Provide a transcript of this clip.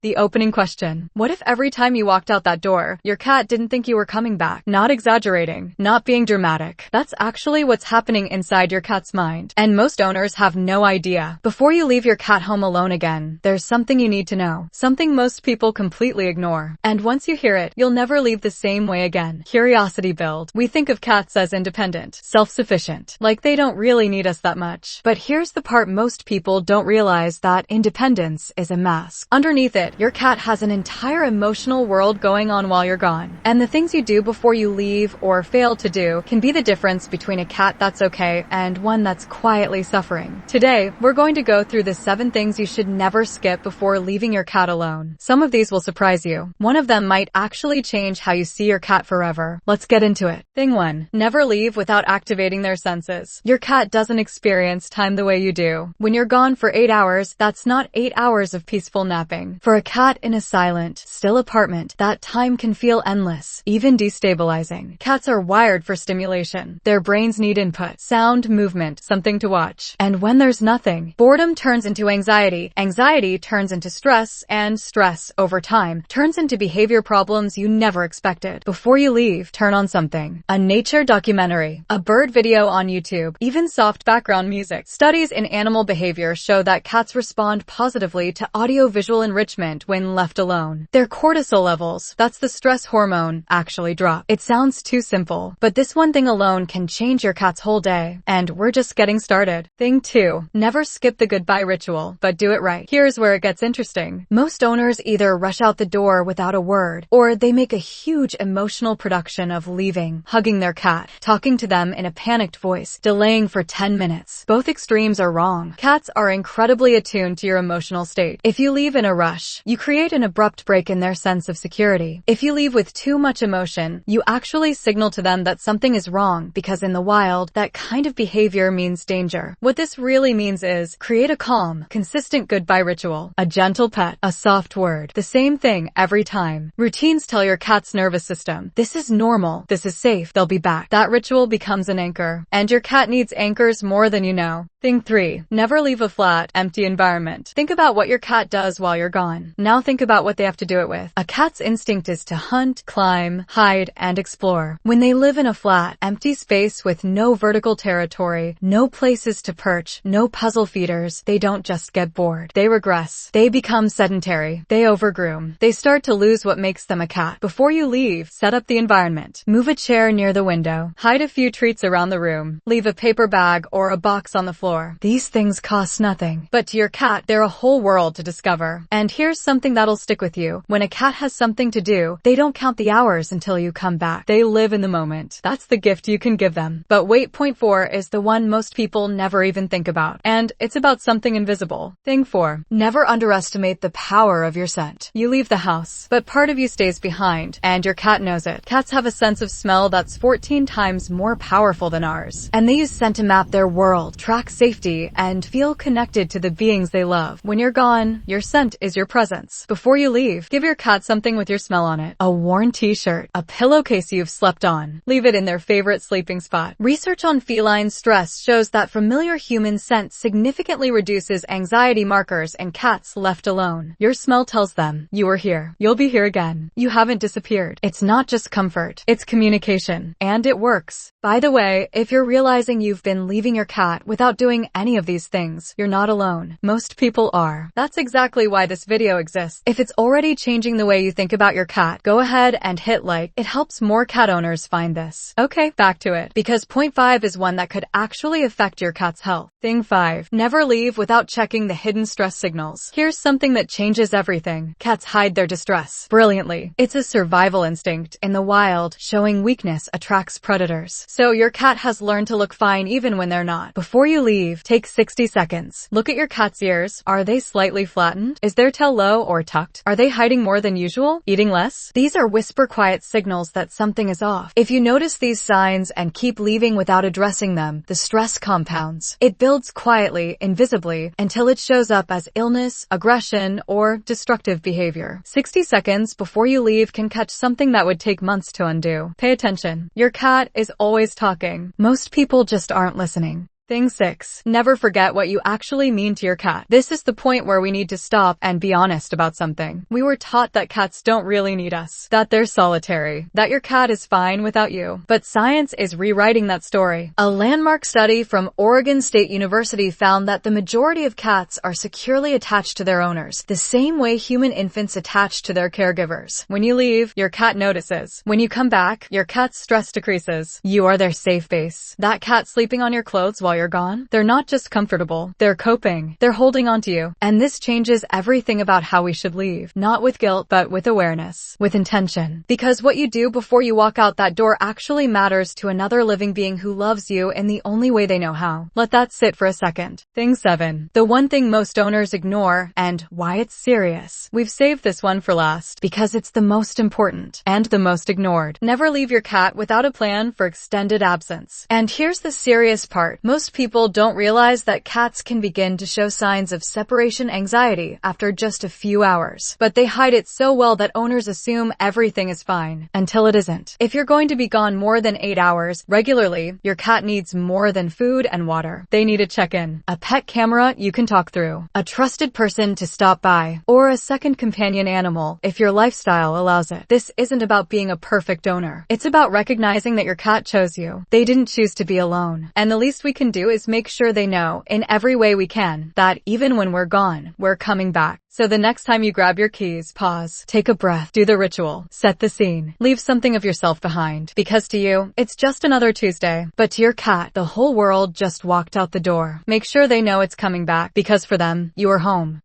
The opening question. What if every time you walked out that door, your cat didn't think you were coming back? Not exaggerating, not being dramatic. That's actually what's happening inside your cat's mind. And most owners have no idea. Before you leave your cat home alone again, there's something you need to know. Something most people completely ignore. And once you hear it, you'll never leave the same way again. Curiosity build. We think of cats as independent, self-sufficient, like they don't really need us that much. But here's the part most people don't realize, that independence is a mask. Underneath it, your cat has an entire emotional world going on while you're gone. And the things you do before you leave or fail to do can be the difference between a cat that's okay and one that's quietly suffering. Today, we're going to go through the 7 things you should never skip before leaving your cat alone. Some of these will surprise you. One of them might actually change how you see your cat forever. Let's get into it. Thing 1. Never leave without activating their senses. Your cat doesn't experience time the way you do. When you're gone for 8 hours, that's not 8 hours of peaceful napping. For a cat in a silent, still apartment, that time can feel endless, even destabilizing. Cats are wired for stimulation. Their brains need input, sound, movement, something to watch. And when there's nothing, boredom turns into anxiety, anxiety turns into stress, and stress, over time, turns into behavior problems you never expected. Before you leave, turn on something. A nature documentary, a bird video on YouTube, even soft background music. Studies in animal behavior show that cats respond positively to audio-visual enrichment when left alone. Their cortisol levels, that's the stress hormone, actually drop. It sounds too simple, but this one thing alone can change your cat's whole day. And we're just getting started. Thing 2. Never skip the goodbye ritual, but do it right. Here's where it gets interesting. Most owners either rush out the door without a word, or they make a huge emotional production of leaving, hugging their cat, talking to them in a panicked voice, delaying for 10 minutes. Both extremes are wrong. Cats are incredibly attuned to your emotional state. If you leave in a rush, you create an abrupt break in their sense of security. If you leave with too much emotion, you actually signal to them that something is wrong, because in the wild, that kind of behavior means danger. What this really means is, create a calm, consistent goodbye ritual. A gentle pet, a soft word, the same thing every time. Routines tell your cat's nervous system, this is normal, this is safe, they'll be back. That ritual becomes an anchor. And your cat needs anchors more than you know. Thing 3. Never leave a flat, empty environment. Think about what your cat does while you're gone. Now think about what they have to do it with. A cat's instinct is to hunt, climb, hide, and explore. When they live in a flat, empty space with no vertical territory, no places to perch, no puzzle feeders, they don't just get bored. They regress. They become sedentary. They overgroom. They start to lose what makes them a cat. Before you leave, set up the environment. Move a chair near the window. Hide a few treats around the room. Leave a paper bag or a box on the floor. These things cost nothing, but to your cat, they're a whole world to discover. And here's something that'll stick with you. When a cat has something to do, they don't count the hours until you come back. They live in the moment. That's the gift you can give them. But wait, point 4 is the one most people never even think about. And it's about something invisible. Thing 4. Never underestimate the power of your scent. You leave the house, but part of you stays behind, and your cat knows it. Cats have a sense of smell that's 14 times more powerful than ours. And they use scent to map their world, track safety, and feel connected to the beings they love. When you're gone, your scent is your presence. Before you leave, give your cat something with your smell on it. A worn t-shirt, a pillowcase you've slept on. Leave it in their favorite sleeping spot. Research on feline stress shows that familiar human scent significantly reduces anxiety markers in cats left alone. Your smell tells them, you are here. You'll be here again. You haven't disappeared. It's not just comfort, it's communication. And it works. By the way, if you're realizing you've been leaving your cat without doing any of these things, you're not alone. Most people are. That's exactly why this video exists. If it's already changing the way you think about your cat, go ahead and hit like. It helps more cat owners find this. Okay, back to it. Because point 5 is one that could actually affect your cat's health. Thing 5. Never leave without checking the hidden stress signals. Here's something that changes everything. Cats hide their distress brilliantly. It's a survival instinct. In the wild, showing weakness attracts predators. So your cat has learned to look fine even when they're not. Before you leave, take 60 seconds. Look at your cat's ears. Are they slightly flattened? Is their tail low or tucked? Are they hiding more than usual? Eating less? These are whisper quiet signals that something is off. If you notice these signs and keep leaving without addressing them, the stress compounds. It builds quietly, invisibly, until it shows up as illness, aggression, or destructive behavior. 60 seconds before you leave can catch something that would take months to undo. Pay attention. Your cat is always talking. Most people just aren't listening. Thing 6. Never forget what you actually mean to your cat. This is the point where we need to stop and be honest about something. We were taught that cats don't really need us, that they're solitary, that your cat is fine without you. But science is rewriting that story. A landmark study from Oregon State University found that the majority of cats are securely attached to their owners, the same way human infants attach to their caregivers. When you leave, your cat notices. When you come back, your cat's stress decreases. You are their safe base. That cat sleeping on your clothes while you're gone? They're not just comfortable. They're coping. They're holding on to you. And this changes everything about how we should leave. Not with guilt, but with awareness. With intention. Because what you do before you walk out that door actually matters to another living being who loves you in the only way they know how. Let that sit for a second. Thing 7. The one thing most owners ignore, and why it's serious. We've saved this one for last, because it's the most important, and the most ignored. Never leave your cat without a plan for extended absence. And here's the serious part. Most people don't realize that cats can begin to show signs of separation anxiety after just a few hours. But they hide it so well that owners assume everything is fine, until it isn't. If you're going to be gone more than 8 hours regularly, your cat needs more than food and water. They need a check-in, a pet camera you can talk through, a trusted person to stop by, or a second companion animal if your lifestyle allows it. This isn't about being a perfect owner. It's about recognizing that your cat chose you. They didn't choose to be alone. And the least we can do is make sure they know, in every way we can, that even when we're gone, we're coming back. So the next time you grab your keys, pause, take a breath, do the ritual, set the scene, leave something of yourself behind. Because to you, it's just another Tuesday. But to your cat, the whole world just walked out the door. Make sure they know it's coming back, because for them, you are home.